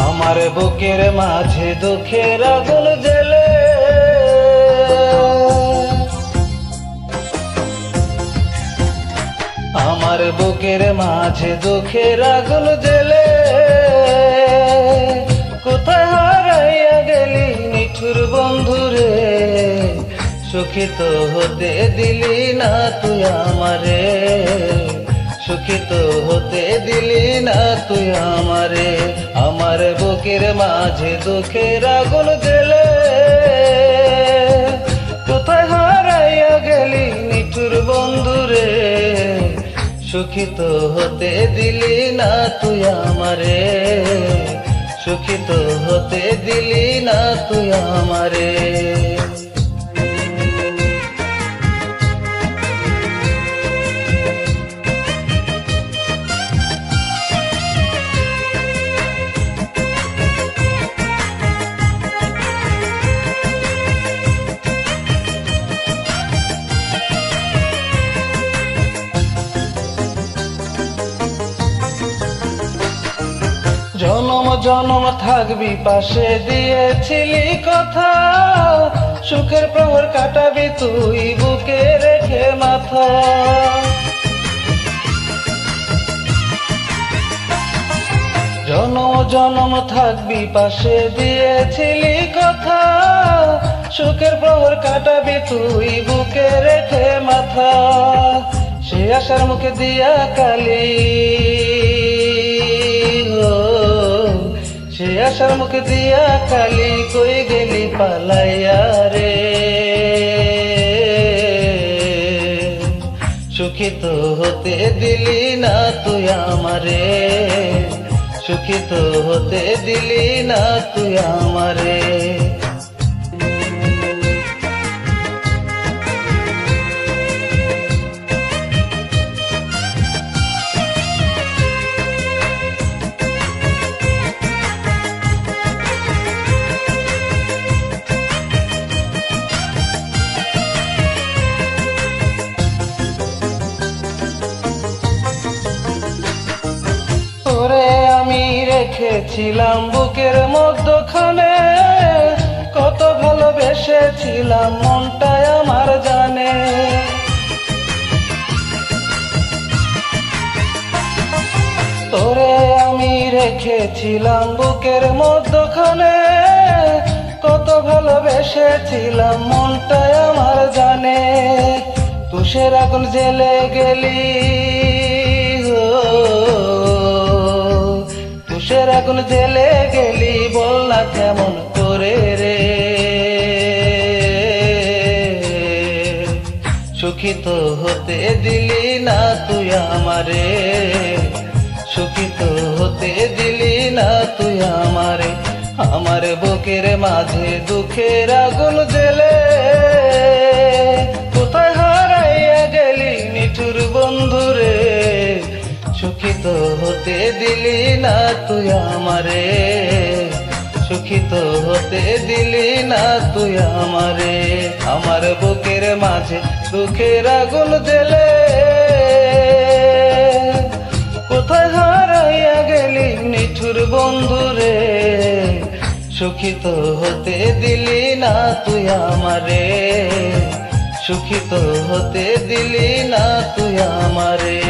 আমার বুকের মাঝে দুঃখের আগুন জ্বলে, আমার বুকের মাঝে দুঃখের আগুন জ্বলে, কোথায় হারাইয়া গেলি নিঠুর বন্ধুরে, সুখিত হতে দিলি না তুই আমারে, সুখিত হতে দিলি না তুই আমারে। আমার বুকের মাঝে দুঃখের আগুন জ্বলে, কোথায় হারাইয়া গেলি নিঠুর বন্ধুরে, সুখিত হতে দিলি না তুই আমারে, সুখিত হতে দিলি না তুই আমারে। জনম জনম থাকবি পাশে দিয়েছিলি কথা, সুখের প্রহর কাটাবি তুই বুকে রেখে মাথা। জনম জনম থাকবি পাশে দিয়েছিলি কথা, সুখের প্রহর কাটাবি তুই বুকে রেখে মাথা। সে আশার মুখে দিয়া কালি, সে আশার মুখে দিয়া কালি, কই গেলি পালাইয়া রে। সুখিত হতে দিলি না তুই আমারে, সুখিত হতে দিলি না তুই আমারে। তোরে আমি রেখেছিলাম বুকের মধ্যখানে, কত ভালোবেসেছিলাম মনটাই আমার জানে। তোরে আমি রেখেছিলাম বুকের মধ্যখানে, কত ভালোবেসেছিলাম মনটাই আমার জানে। তুষের আগুন জ্বেলে গেলি, তুষের আগুন জ্বেলে গেলি, বল না কেমন করে রে। সুখিত হতে দিলি না তুই আমারে, সুখিত হতে দিলি না তুই আমারে। আমার বুকের মাঝে দুঃখের আগুন জ্বেলে, কোথায় হারাইয়া গেলি নিঠুর বন্ধুরে, সুখিত হতে দিলি না তুই আমারে, সুখিত হতে দিলি না তুই আমারে। আমার বুকের মাঝে দুঃখের আগুন জ্বেলে, কোথায় হারাইয়া গেলি নিঠুর বন্ধুরে, সুখিত হতে দিলি না তুই আমারে, সুখিত হতে দিলি না তুই আমারে।